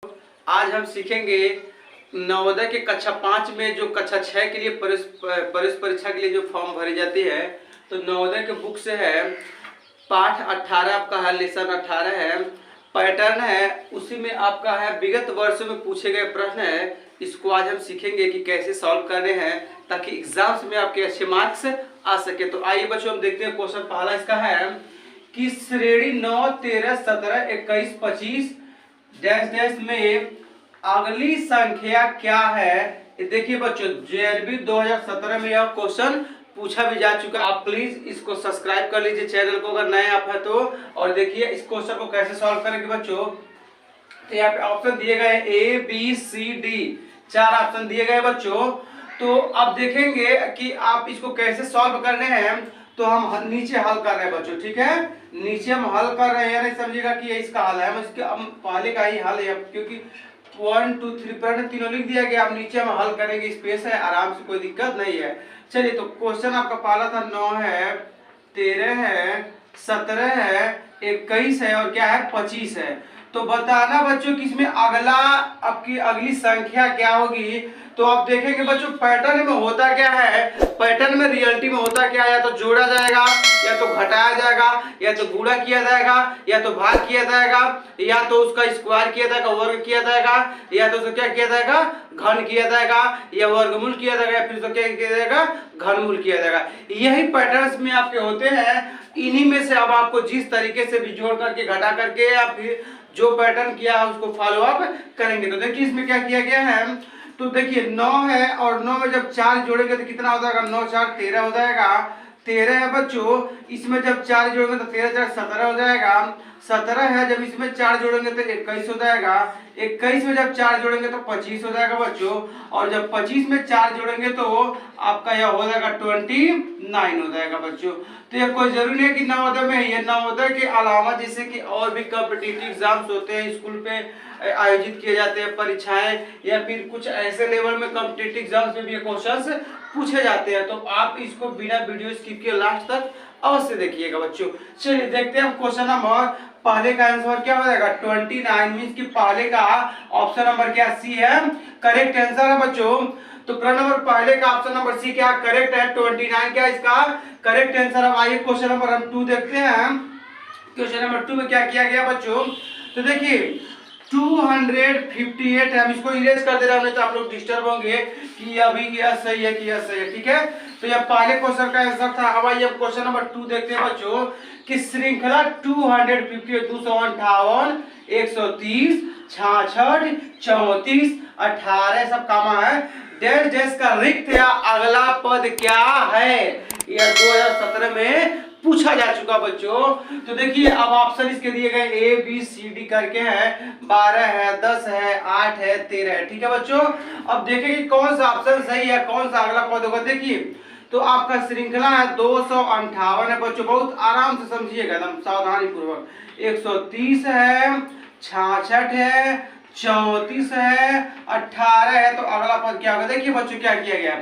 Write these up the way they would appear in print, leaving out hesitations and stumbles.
आज हम सीखेंगे नवोदय के कक्षा 5 में जो कक्षा 6 के लिए प्रवेश परीक्षा के लिए जो फॉर्म भरी जाती है। तो नवोदय के बुक से है पाठ 18 आपका है, लेसन 18 है, पैटर्न है, उसी में आपका है विगत वर्षों में पूछे गए प्रश्न है। इसको आज हम सीखेंगे कि कैसे सॉल्व करने हैं ताकि एग्जाम्स में आपके अच्छे मार्क्स आ सके। तो आइए बच्चों हम देखते हैं क्वेश्चन पहला इसका है कि श्रेणी 9, 13, 17, 21, 25 डैश डैश में अगली संख्या क्या है। देखिए बच्चों JRB 2017 में यह क्वेश्चन पूछा भी जा चुका है। आप प्लीज इसको सब्सक्राइब कर लीजिए चैनल को अगर नए आप है तो। और देखिए इस क्वेश्चन को कैसे सॉल्व करेंगे बच्चों। तो यहाँ पे ऑप्शन दिए गए ABCD, 4 ऑप्शन दिए गए बच्चों। तो अब देखेंगे कि आप इसको कैसे सॉल्व करने हैं। तो हम नीचे हल कर रहे हैं बच्चों, ठीक है। नीचे हम हल कर रहे हैं, नहीं समझिएगा कि ये इसका हल है, हम इसके पहले का ही हल है क्योंकि 1 2 3 पर तीनों लिख दिया गया। अब नीचे हम हल करेंगे, स्पेस है, आराम से, कोई दिक्कत नहीं है। चलिए तो क्वेश्चन आपका पहला था 9 है, 13 है, 17 है, 21 है और क्या है 25 है। तो बताना बच्चों कि इसमें आपकी अगली संख्या क्या होगी। तो आप देखेंगे बच्चों पैटर्न में होता क्या है, पैटर्न में रियलिटी में होता क्या है, या तो जोड़ा जाएगा, या तो घटाया जाएगा, या तो गुणा किया जाएगा, या तो भाग किया जाएगा, या तो उसका स्क्वायर किया जाएगा, वर्ग किया जाएगा, या तो उसको क्या किया जाएगा घन किया जाएगा, या वर्गमूल किया जाएगा, या फिर उसको क्या किया जाएगा घनमूल किया जाएगा। यही पैटर्न्स में आपके होते हैं। इन्हीं में से अब आपको जिस तरीके से भी जोड़ करके घटा करके या फिर जो पैटर्न किया है उसको फॉलो अप करेंगे। तो देखिए इसमें क्या किया गया है। तो देखिए 9 है और 9 में जब 4 जोड़ेंगे तो कितना हो जाएगा, 9 4 13 हो जाएगा। 13 है बच्चों, इसमें जब 4 जोड़ेंगे तो 13 4 17 हो जाएगा। 17 है, जब इसमें 4 जोड़ेंगे तो 21 हो जाएगा। 21 में जब 4 जोड़ेंगे तो 25 हो जाएगा बच्चों। और जब 25 में 4 जोड़ेंगे तो आपका यह हो जाएगा 29 हो जाएगा बच्चों। तो ये कोई जरूरी नहीं है कि नवोदय में, ये नवोदय के अलावा जैसे कि और भी कॉम्पिटिटिव एग्जाम्स होते हैं, स्कूल पे आयोजित किए जाते हैं परीक्षाएं, या फिर कुछ ऐसे लेवल में कॉम्पिटिटिव एग्जाम्स में भी ये क्वेश्चंस पूछे जाते हैं। तो आप इसको बिना वीडियो स्किप किए लास्ट तक अवश्य देखिएगा बच्चों। चलिए देखते हैं क्वेश्चन नंबर पहले का आंसर क्या हो जाएगा 29 मींस कि पहले का ऑप्शन नंबर क्या सी है करेक्ट आंसर है बच्चों। तो प्रश्न नंबर पहले का ऑप्शन नंबर सी क्या करेक्ट है, 29 क्या इसका करेक्ट आंसर। अब आइए क्वेश्चन नंबर हम 2 देखते हैं। क्वेश्चन नंबर 2 में क्या किया गया बच्चों। तो देखिए 258 है, हम इसको इरेज कर दे रहे हैं तो आप लोग डिस्टर्ब होंगे कि अभी यह सही है कि यह सही है, ठीक है। तो यह पहले क्वेश्चन का आंसर था। अब आइए क्वेश्चन नंबर 2 देखते हैं बच्चों कि श्रृंखला 250 258 130 66 34 18 सब कामा है डैश डैश का रिक्त या अगला पद क्या है। यह 2017 में पूछा जा चुका बच्चों। तो देखिए अब ऑप्शन इसके दिए गए ABCD करके है, 12 है, 10 है, 8 है, 13 है, ठीक है बच्चों। अब देखेंगे कौन सा ऑप्शन सही है, कौन सा अगला पद होगा। देखिए तो आपका श्रृंखला है 258 है बच्चों, बहुत आराम से समझिएगा एकदम सावधानी पूर्वक। 130 है, 66 है, 34 है, 18 है। तो अगला पद क्या होगा। देखिए बच्चों क्या किया गया,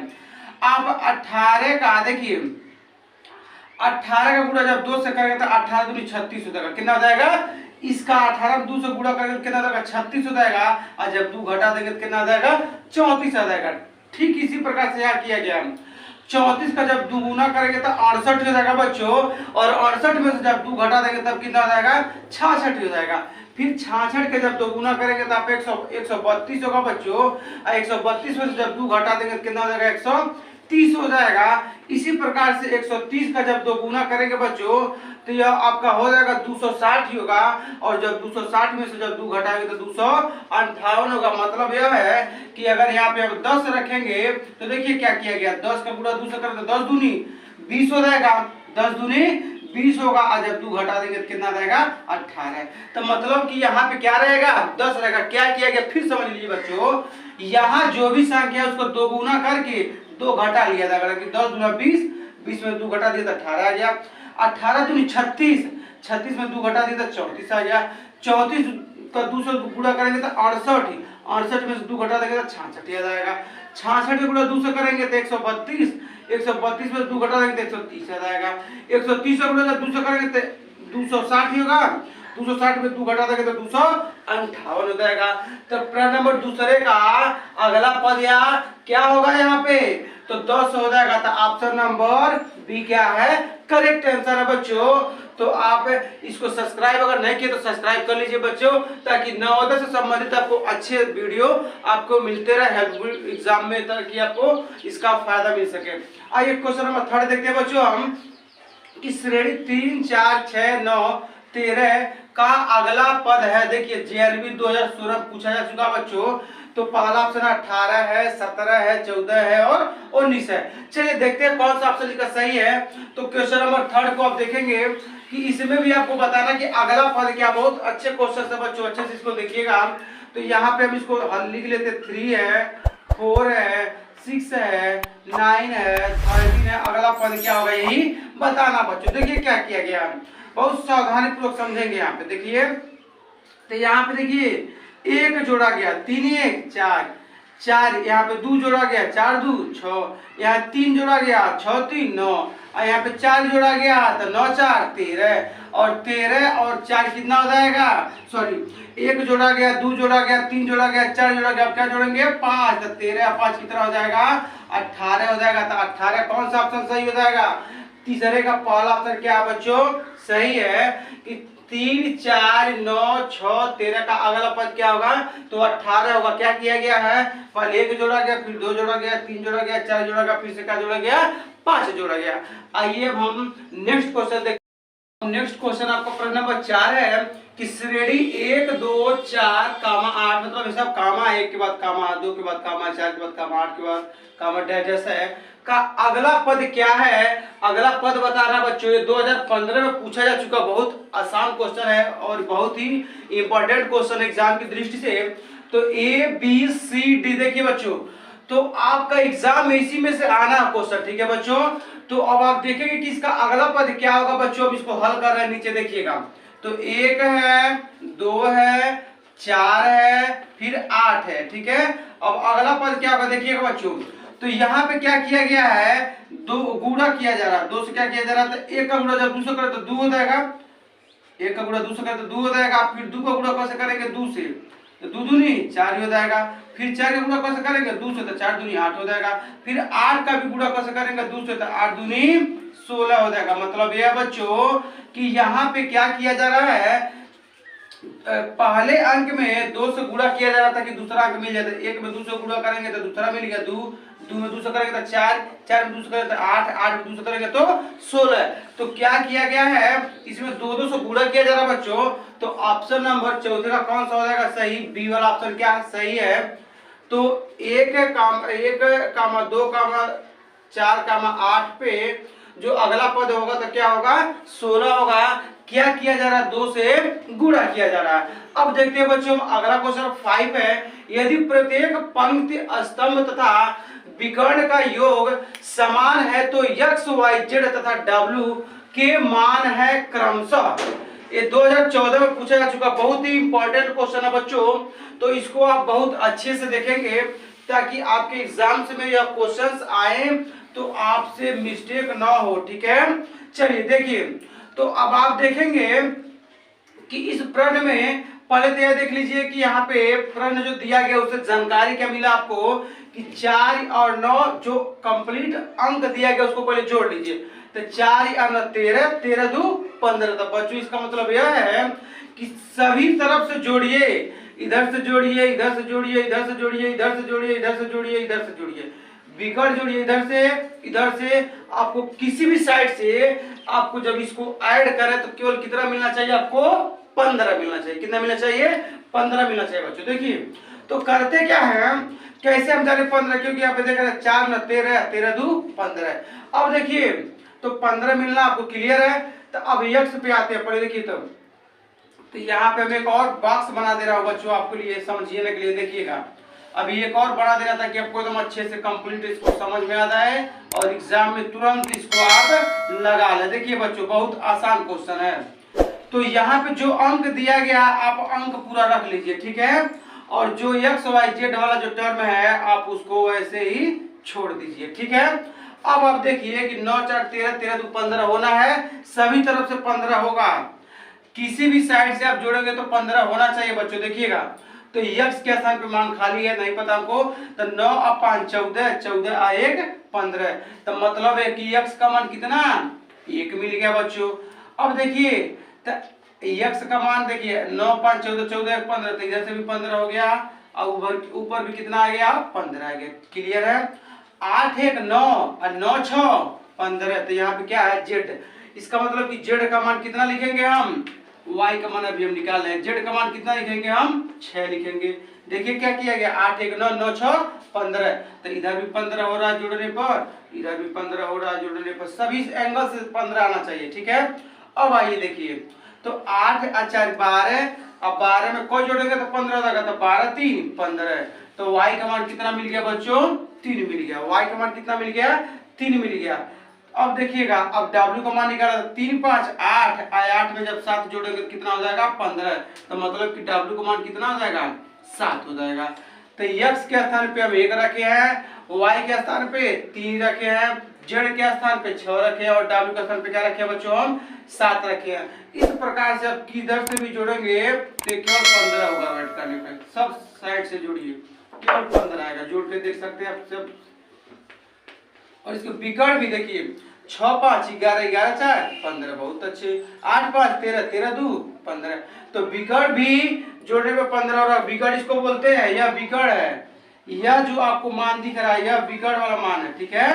आप 18 का देखिए 18 का गुणा जब 2 से करेंगे तो 18 दूनी 36 हो जाएगा। कितना हो जाएगा, इसका 18 2 से गुणा करेंगे तो कितना हो जाएगा 36 हो जाएगा। और जब 2 घटा देंगे तो कितना हो जाएगा 34 आ जाएगा। ठीक इसी प्रकार से यहाँ किया गया। 34 का जब 2 गुना करेंगे तो 68 हो जाएगा बच्चों। और 68 में से जब 2 घटा देंगे तब कितना हो जाएगा 66 हो जाएगा। फिर 66 के जब 2 गुना करेंगे तो आप 132 होगा बच्चों। 132 में से जब 2 घटा देंगे तो कितना हो जाएगा 130 हो जाएगा। इसी प्रकार से 130 का जब 2 गुना करेंगे बच्चों तो यह आपका हो जाएगा 260 ही होगा। और जब 260 में से जब 2 घटाएंगे तो 258 होगा। मतलब यह है कि अगर यहाँ पे अब 10 रखेंगे तो देखिए क्या किया गया, 10 का गुणा 2 से करें तो 10 दूनी 20 हो जाएगा, 10 दूनी 20 होगा। और जब 2 घटा देंगे तो कितना रहेगा 18। तो मतलब कि यहाँ पे क्या रहेगा 10 रहेगा। क्या किया गया फिर समझ लीजिए बच्चों, यहाँ जो भी संख्या है उसको 2 गुना करके 2 घटा लिया जाएगा कि 10 दूना 20, 20 में 2 घटा दिया तो 18 आ गया। 18 दूनी 36, 36 में 2 घटा दिया तो 34 आ गया। 34 का 2 से गुणा करेंगे तो 68, 68 में से 2 घटा देंगे तो 66 आ जाएगा। 66 के गुणा 2 से करेंगे तो 132, 132 में 2 घटा देंगे तो 130 आ जाएगा। 130 से गुणा 2 से करेंगे तो 260 होगा। 260 में 2 घटा देंगे तो 258 हो जाएगा। तो प्रश्न नंबर दूसरे का अगला पद या क्या होगा यहाँ पे, तो 10 हो जाएगा। तो ऑप्शन नंबर बी क्या है करेक्ट आंसर है बच्चों। तो आप इसको सब्सक्राइब अगर नहीं किए तो सब्सक्राइब कर लीजिए बच्चों, ताकि नवोदय से संबंधित आपको अच्छे वीडियो आपको मिलते रहे हेल्पफुल एग्जाम में, ताकि आपको इसका फायदा मिल सके। आइए क्वेश्चन नंबर 3 देखते हैं बच्चों हम कि श्रेणी 3, 4, 6, 9, 13 का अगला पद है। देखिए जेएलबी 2016 पूछा जा चुका बच्चों। तो पहला ऑप्शन 18 है, 17 है, 14 है और 19 है। चलिए देखते हैं कौन सा ऑप्शन इसका सही है। तो क्वेश्चन नंबर 3 को आप देखेंगे कि इसमें भी आपको बताना कि अगला पद क्या। बहुत अच्छे क्वेश्चन है बच्चों, अच्छे से इसको देखिएगा। तो यहाँ पे हम इसको हल लिख लेते 3 है, 4 है, 6 है, 9 है, 13 है। अगला पद क्या होगा यही बताना बच्चों। देखिए क्या किया गया, बहुत सावधानी पूर्वक समझेंगे। यहाँ पे देखिए, तो यहाँ पे देखिए 1 जोड़ा गया, 3 1 4, 4 यहाँ पे 2 जोड़ा गया, 4 2 6, यहाँ 3 जोड़ा गया, 6 3 9, और यहाँ पे 4 जोड़ा गया तो 9 4 13, और 13 और 4 कितना हो जाएगा, सॉरी 1 जोड़ा गया, 2 जोड़ा गया, 3 जोड़ा गया, 4 जोड़ा गया, अब क्या जोड़ेंगे 5, तो 13 और 5 कितना हो जाएगा 18 हो जाएगा। तो 18 कौन सा ऑप्शन सही हो जाएगा, तीसरे का पहला ऑप्शन क्या है बच्चों सही है कि 3 4 9 6 13 का अगला पद क्या होगा, तो 18 होगा। क्या किया गया है, पहले 1 जोड़ा गया, फिर 2 जोड़ा गया, 3 जोड़ा गया, 4 जोड़ा गया, फिर से क्या जोड़ा गया 5 जोड़ा गया। आइए हम नेक्स्ट क्वेश्चन देखते हैं। नेक्स्ट क्वेश्चन आपका प्रश्न नंबर 4 है कि श्रेणी 1 2 4 कामा 8, मतलब सब कामा 1 के बाद कामा 2 के बाद कामा 4 के बाद कामा 8 के बाद कामा डैश है का अगला पद क्या है। अगला पद बता रहा है बच्चों, ये 2015 में पूछा जा चुका बहुत आसान क्वेश्चन है और बहुत ही इंपॉर्टेंट क्वेश्चन एग्जाम की दृष्टि से। तो ए बी सी डी देखिए बच्चों, तो आपका एग्जाम में इसी में से आना क्वेश्चन, ठीक है बच्चों। तो अब आप देखेंगे कि इसका अगला पद क्या होगा बच्चों। अब इसको हल कर रहे हैं, नीचे देखिएगा तो 1 है, 2 है, 4 है, फिर 8 है, ठीक है। अब अगला पद क्या होगा देखिएगा बच्चों। तो यहाँ पे क्या किया गया है, 2 गुणा किया जा रहा है, 2 से क्या किया जा रहा है, तो 1 का गुणा जब 2 से करे तो 2 हो जाएगा, 1 का गुणा 2 से करे तो 2 हो जाएगा, फिर 2 का गुणा कैसे करेंगे 2 से, तो 2 दूनी 4 हो जाएगा, फिर 4 का गुणा कैसे करेंगे 2 से, तो 4 दूनी 8 हो जाएगा, फिर 8 का भी गुणा कैसे करेंगे 2 से, तो 8 दूनी 16 हो जाएगा। मतलब यह बच्चों कि यहाँ पे क्या किया जा रहा है, पहले अंक में 2 से गुणा किया जा रहा था कि दूसरा अंक मिल जाता है। 1 में 2 से गुणा करेंगे तो दूसरा मिल गया 2, 2 में 2 से करेंगे तो 4, 4 में 2 से करेंगे तो 8, 8 में 2 से करेंगे तो 16। तो क्या किया गया है, इसमें 2 से गुणा किया जा रहा है बच्चों। तो ऑप्शन नंबर चौथे का कौन सा हो जाएगा सही, बी वाला ऑप्शन क्या सही है। तो 1 कामा 2 कामा 4 कामा 8 पे जो अगला पद होगा तो क्या होगा 16 होगा। क्या किया जा रहा है 2 से गुणा किया जा रहा है। अब देखते हैं बच्चों अगला क्वेश्चन 5 है, यदि प्रत्येक पंक्ति स्तंभ तथा विकर्ण का योग समान है तो x y z तथा w के मान है क्रमशः। ये 2014 में पूछा जा चुका बहुत ही इंपॉर्टेंट क्वेश्चन है बच्चों। तो इसको आप बहुत अच्छे से देखेंगे ताकि आपके एग्जाम्स में यह क्वेश्चंस आए तो आपसे मिस्टेक ना हो, ठीक है। चलिए देखिए, तो अब आप देखेंगे कि इस प्रश्न में पहले तो यह देख लीजिए कि यहाँ पे प्रश्न जो दिया गया उससे जानकारी क्या मिला आपको कि 4 और 9 जो कंप्लीट अंक दिया गया उसको पहले जोड़ लीजिए। तो 4 और 9 13, 13 2 15। तो बच्चों इसका मतलब यह है कि सभी तरफ से जोड़िए, इधर से जोड़िए, इधर से जोड़िए, इधर से जोड़िए, इधर से जोड़िए, इधर से जोड़िए, इधर से जोड़िए, विकर्ण जोड़िए, इधर से आपको किसी भी साइड से आपको जब इसको ऐड करें तो केवल कितना मिलना चाहिए आपको 15 मिलना चाहिए। कितना मिलना चाहिए 15 मिलना चाहिए बच्चों। देखिए तो करते क्या है, कैसे हम जाने 15, क्योंकि यहाँ पे देख रहे हैं 4 9 13, 13 2 15। अब देखिए तो 15 मिलना आपको क्लियर है। तो अब यक्स पे आते हैं, पढ़े देखिए तो यहाँ पे हम एक और बॉक्स बना दे रहा हूँ बच्चों आपके लिए समझने के लिए। देखिएगा अभी एक और बना दे रहा था कि आपको एकदम अच्छे से कंप्लीट इसको समझ में आ जाए और एग्जाम में तुरंत इसको आप लगा ले। देखिए बच्चों बहुत आसान क्वेश्चन है। तो यहाँ पे जो अंक दिया गया आप अंक पूरा रख लीजिए, ठीक है। और जो एक्स वाई जेड वाला जो टर्म है आप उसको वैसे ही छोड़ दीजिए, ठीक है। अब आप देखिए कि 9 4 13, 13 2 15 होना है, सभी तरफ से 15 होगा। किसी भी साइड से आप जोड़ोगे तो 15 होना चाहिए बच्चों। देखिएगा तो x के स्थान पे मान खाली है, नहीं पता हमको, तो 9 और 5 14, 14 और 1 15, तो मतलब है कि x का मान कितना 1 मिल गया बच्चों। अब देखिए तो x का मान देखिए 9 5 14, 14 1 15, तो इधर से भी 15 हो गया और ऊपर भी कितना आ गया 15 आ गया। क्लियर है। 8 1 9 और 9 6 15, तो यहाँ पे क्या है z। इसका मतलब कि z का मान कितना लिखेंगे हम, y का मान अभी हम निकाल रहे हैं, z का मान कितना लिखेंगे हम 6 लिखेंगे। देखिए क्या किया गया 8 1 9 9 6 15, तो इधर भी 15 हो रहा है जोड़ने पर, इधर भी 15 हो रहा है जोड़ने पर, सभी एंगल से 15 आना चाहिए। ठीक है। अब आइए देखिए तो 8 और 4 12, अब 12 में कोई जोड़ेंगे तो 15 हो जाएगा, तो 12 3 15, तो y का मान कितना मिल गया बच्चों 3 मिल गया। y का मान कितना मिल गया 3 मिल गया। अब देखिएगा अब w का मान निकाला 3 5 8, 8 में जब 7 जोड़ेंगे तो कितना हो जाएगा 15, तो मतलब कि w का मान कितना हो जाएगा 7 हो जाएगा। तो x के स्थान पे हम 1 रखे हैं, y के स्थान पे 3 रखे हैं, z के स्थान पे 6 रखे हैं और w के स्थान पे क्या रखे हैं बच्चों हम 7 रखे हैं। इस प्रकार से अब किधर से भी जोड़ेंगे तो केवल 15 होगा वेट करने पे, सब साइड से जोड़िए केवल 15 आएगा। जोड़ के देख सकते हैं आप सब। और इसको बिगड़ भी देखिए 6 5 11 11 4 15, बहुत अच्छे। 8 5 13 13 2 15, तो बिगड़ भी जोड़ने में 15 हो रहा। बिगड़ इसको बोलते हैं, यह बिगड़ है, यह जो आपको मान दिख रहा है यह बिगड़ वाला मान है। ठीक है,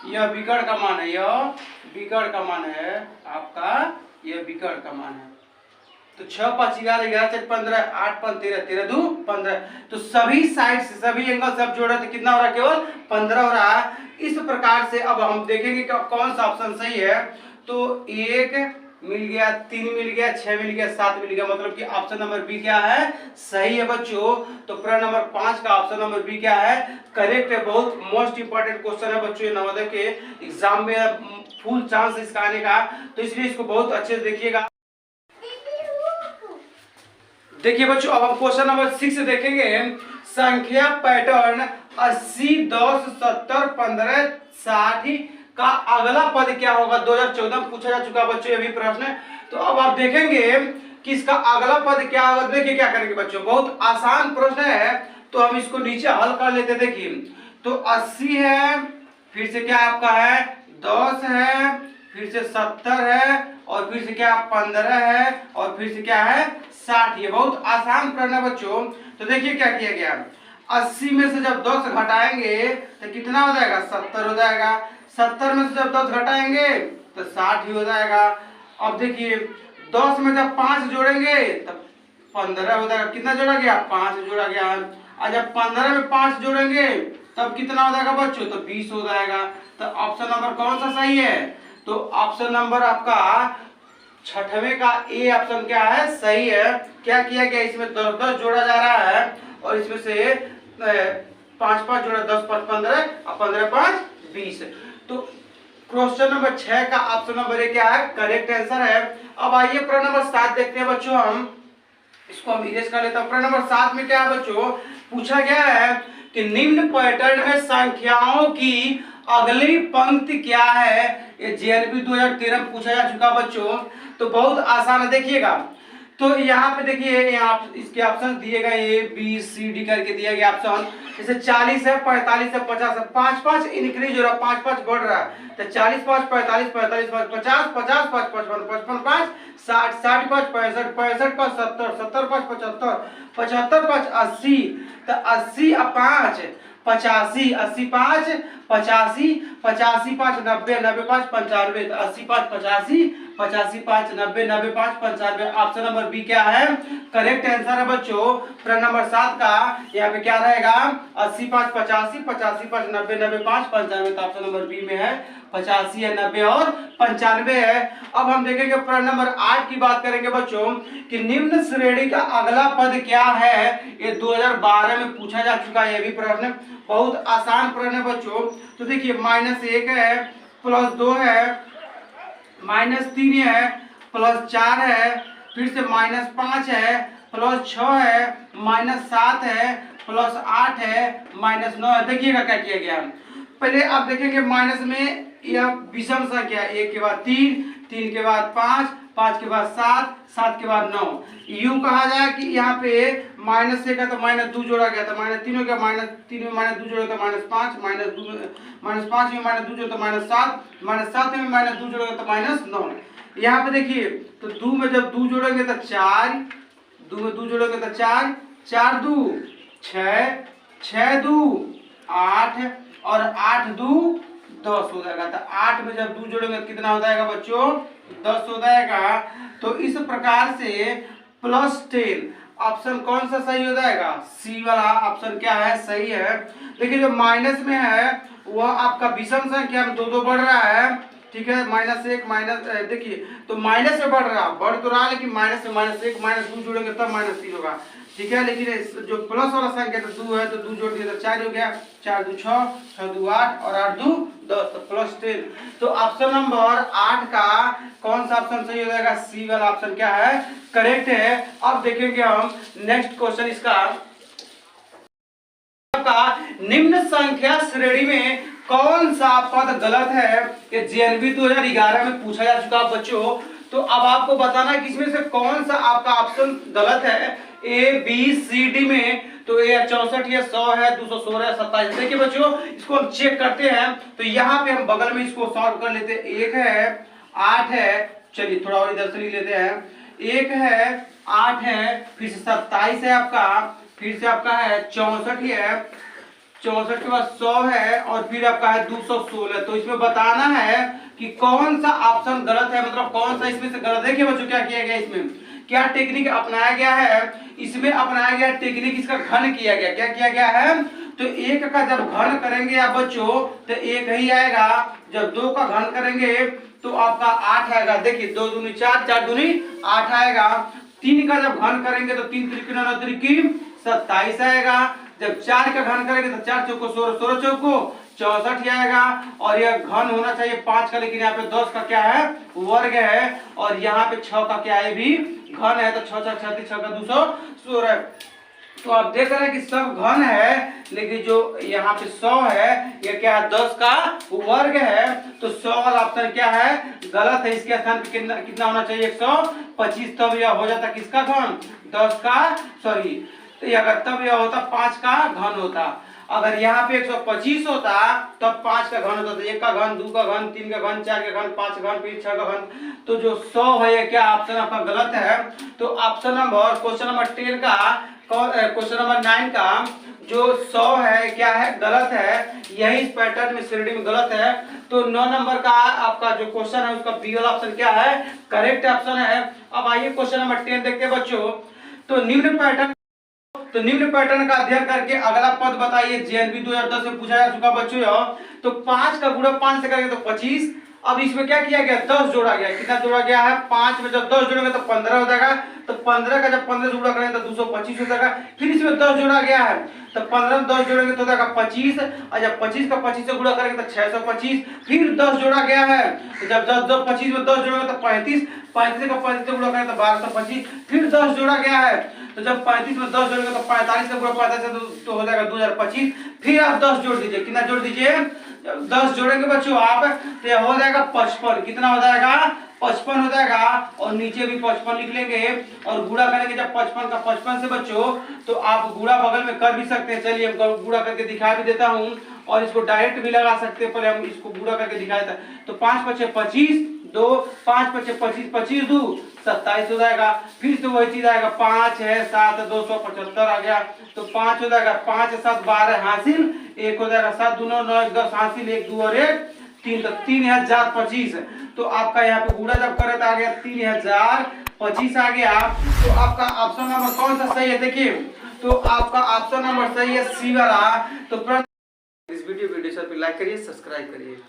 यह बिगड़ का मान है, यह बिगड़ का मान है आपका, यह बिगड़ का मान है। तो 6 5 11 11 4 15, 8 5 13 13 2 15, तो सभी साइड से सभी एंगल से आप जोड़े तो कितना हो रहा है केवल 15 हो रहा है। इस प्रकार से अब हम देखेंगे कि कौन सा ऑप्शन सही है। तो 1 मिल गया, 3 मिल गया, 6 मिल गया, 7 मिल गया, मतलब कि ऑप्शन नंबर बी क्या है सही है बच्चों। तो प्रश्न नंबर 5 का ऑप्शन नंबर बी क्या है करेक्ट है। बहुत मोस्ट इंपॉर्टेंट क्वेश्चन है बच्चों, नवोदय के एग्जाम में फुल चांस इसका आने का, तो इसलिए इसको बहुत अच्छे से देखिएगा। देखिए बच्चों अब हम क्वेश्चन नंबर 6 देखेंगे। संख्या पैटर्न 80 10 70 15 60 का अगला पद क्या होगा। 2014 में पूछा जा चुका बच्चों ये भी प्रश्न। तो अब आप देखेंगे कि इसका अगला पद क्या होगा। देखिए क्या करेंगे बच्चों, बहुत आसान प्रश्न है, तो हम इसको नीचे हल कर लेते। देखिए तो 80 है, फिर से क्या आपका है 10 है, फिर से 70 है, और फिर से क्या 15 है, और फिर से क्या है 60। ये बहुत आसान प्रश्न है बच्चों। तो देखिए क्या किया गया, 80 में से जब 10 घटाएंगे तो कितना हो जाएगा 70 हो जाएगा। 70 में से जब 10 घटाएंगे तो 60 ही हो जाएगा। अब देखिए 10 में जब 5 जोड़ेंगे तब 15 हो जाएगा। कितना जोड़ा गया 5 जोड़ा गया। और जब 15 में 5 जोड़ेंगे तब कितना हो जाएगा बच्चों तो 20 हो जाएगा। तो ऑप्शन नंबर कौन सा सही है, तो ऑप्शन नंबर आपका छठवें का ए ऑप्शन क्या है सही है। क्या किया गया, इसमें 10 10 जोड़ा जा रहा है और इसमें से 5 5 जोड़ा 10 5 15 और 15 5 20। तो क्वेश्चन नंबर 6 का ऑप्शन नंबर ए क्या है करेक्ट आंसर है। अब आइए प्रश्न नंबर 7 देखते हैं बच्चों। हम इसको हम इरेज कर लेते हैं। प्रश्न नंबर 7 में क्या है बच्चों, पूछा गया है कि निम्न पैटर्न में संख्याओं की अगली पंक्ति क्या है। ये जेएनबी 2013 में पूछा जा चुका बच्चों, तो बहुत आसान है। देखिएगा तो यहाँ पे देखिए यहाँ इसके ऑप्शन दिए गए ए बी सी डी करके दिया गया ऑप्शन। जैसे 40 है 45 है 50 है, 5 5 इंक्रीज हो रहा है, 5 5 बढ़ रहा है। तो 40 5 45 45 5 50 50 5 55 55 5 60 60 5 65 65 5 70 70 5 75 75 5 80। तो 80 और 5 85 80 5 85 85 5 90 90 5 95। तो 80 5 85 85 5 90 90 5 95। ऑप्शन नंबर बी क्या है करेक्ट आंसर है बच्चों। प्रश्न नंबर 7 का यहाँ पे क्या रहेगा 80 5 85 85 5 90 90 5 95। तो ऑप्शन नंबर बी में है 85 है 90 और 95 है। अब हम देखेंगे प्रश्न नंबर 8 की बात करेंगे बच्चों कि निम्न श्रेणी का अगला पद क्या है। ये 2012 में पूछा जा चुका है ये भी प्रश्न, बहुत आसान प्रश्न है बच्चों। तो देखिए -1 है, +2 है, -3 है, +4 है, फिर से -5 है, +6 है, -7 है, +8 है, -9 है। देखिएगा क्या किया गया। पहले आप देखेंगे माइनस में यह विषम संख्या 1 के बाद 3 3 के बाद 5 5 के बाद 7, 7 के बाद 9। यूं कहा जाए कि यहाँ पे -1 है तो -2 जोड़ा गया था, -3 हो गया, -3 में -2 जोड़ा तो -5, -5 में -2 जोड़ा तो -7, -7 में -2 जोड़ा तो -9। यहाँ पे देखिए तो 2 में जब 2 जोड़ेंगे तो 4, 2 में 2 जोड़ेंगे तो 4, 4 2 6, 6 2 8 और 8 2 10 हो जाएगा। तो 8 में जब 2 जोड़ेंगे तो कितना हो जाएगा बच्चों? 10 हो जाएगा। तो इस प्रकार से +10 ऑप्शन कौन सा सही हो जाएगा? सी वाला ऑप्शन क्या है? सही है। देखिए जो माइनस में है वह आपका विषम संख्या में 2 बढ़ रहा है, ठीक है, -1 देखिए तो माइनस से बढ़ तो रहा है, लेकिन माइनस से -1 -2 जोड़ेंगे तब -3 होगा, ठीक है। लेकिन जो प्लस वाला संख्या तो 2 है तो 2 जोड़ दिया तो 4 हो गया, 4 2 6, 6 2 8 और 8 2 10, तो +10। तो ऑप्शन नंबर 8 का कौन सा ऑप्शन सही हो जाएगा? सी वाला ऑप्शन क्या है? करेक्ट है। अब देखेंगे हम नेक्स्ट क्वेश्चन इसका, निम्न संख्या श्रेणी में कौन सा पद गलत है? ये जेएनबी 2011 में पूछा जा चुका बच्चों। तो अब आपको बताना है कि इसमें से कौन सा आपका ऑप्शन गलत है, ए बी सी डी में। तो ये 64 है, 100 है, 216 है, 27। देखिए बच्चों इसको हम चेक करते हैं। तो यहाँ पे हम बगल में इसको सॉल्व कर लेते हैं। 1 है, 8 है, चलिए थोड़ा और इधर से लिख लेते हैं। 1 है, 8 है, फिर से 27 है आपका, फिर से आपका है 64 है, 64 के बाद 100 है और फिर आपका है 216। तो इसमें बताना है कि कौन सा ऑप्शन गलत है, मतलब कौन सा इसमें से गलत। देखिए बच्चों क्या किया गया, इसमें क्या टेक्निक अपनाया गया है? इसमें अपनाया गया टेक्निक, इसका घन किया गया। क्या किया गया है? तो 1 का जब घन करेंगे आप बच्चों तो 1 ही आएगा। जब 2 का घन करेंगे तो आपका 8 आएगा। देखिए 2 दूनी 4, 4 दूनी 8 आएगा। 3 का जब घन करेंगे तो 3 त्रिक 9 त्रिक 27 आएगा। जब 4 का घन करेंगे तो 4 चौको 16, 16 चौको 64 आएगा। और यह घन होना चाहिए 5 का, लेकिन यहाँ पे 10 का क्या है? वर्ग है। और यहाँ पे 6 का क्या है? भी घन है। तो 6 6 36, 6 का 216। तो आप देख रहे हैं कि सब घन है, लेकिन जो यहाँ पे 100 है ये क्या है? 10 का वर्ग है। तो 100 वाला ऑप्शन क्या है? गलत है। इसके स्थान पे कितना होना चाहिए? 125। तब यह हो जाता किसका घन? 10 का, सॉरी, तो अगर तब यह होता 5 का घन होता। अगर यहाँ पे 125 होता तब 5 का घन होता। तो 1 का घन, 2 का घन, 3 का घन, 4 का घन, 5 का घन, फिर 6 का घन। तो जो 100 है ये क्या ऑप्शन आपका गलत है। तो ऑप्शन नंबर क्वेश्चन नंबर 10 का, क्वेश्चन नंबर 9 का जो 100 है क्या है? गलत है। यही इस पैटर्न में श्रेणी में गलत है। तो 9 नंबर का आपका जो क्वेश्चन है उसका बी वाला ऑप्शन क्या है? करेक्ट ऑप्शन है। अब आइए क्वेश्चन नंबर 10 देखते हैं बच्चों। तो निम्न पैटर्न का अध्ययन करके अगला पद बताइए। जेएनबी 2010 में पूछा जा चुका बच्चों। तो 5 का गुणा 5 से करेंगे तो 25। अब इसमें क्या किया गया? 10 जोड़ा गया। कितना जोड़ा गया है? 5 में जब 10 जोड़ेंगे तो 15 हो जाएगा। तो 15 का जब 15 से गुणा करेंगे तो 225 हो जाएगा। फिर इसमें 10 जोड़ा गया है तो 15 में 10 जोड़ेंगे तो हो जाएगा 25। और जब 25 का 25 से गुणा करेंगे तो 625। फिर 10 जोड़ा गया है तो जब 25 में 10 जोड़ेंगे तो 35, 35 का 35 से गुणा करेंगे तो 1225। फिर 10 जोड़ा गया है तो जब 35 में 10 जोड़ेंगे तो 45 से गुणा 45 से तो हो जाएगा 2025। फिर आप 10 जोड़ दीजिए। कितना जोड़ दीजिए? 10 जोड़ेंगे बच्चों आप तो यह हो जाएगा 55। कितना हो जाएगा? 55 हो जाएगा। और नीचे भी 55 लिख लेंगे और गुणा करेंगे जब 55 का 55 से बच्चों तो आप गुणा बगल में कर भी सकते हैं। चलिए हम गुणा करके दिखा भी देता हूँ और इसको डायरेक्ट भी लगा सकते हैं। पहले हम इसको गुणा करके दिखाया था। तो 5 5 25, 2 5 5 25, 25 2 27 हो जाएगा। फिर से वही चीज आएगा। 5 है 7 है 275 आ गया। तो 5 हो जाएगा। 5 7 12 हासिल, 1 हो जाएगा 7 2 9 9 1 10 हासिल, 1 2 और 1 3। तो 3025। तो आपका यहाँ पे गुणा जब करे तो आ गया 3025 आ गया। तो आपका ऑप्शन नंबर कौन सा सही है? देखिए तो आपका ऑप्शन नंबर सही है सी वाला। तो इस वीडियो पे लाइक करिए, सब्सक्राइब करिए।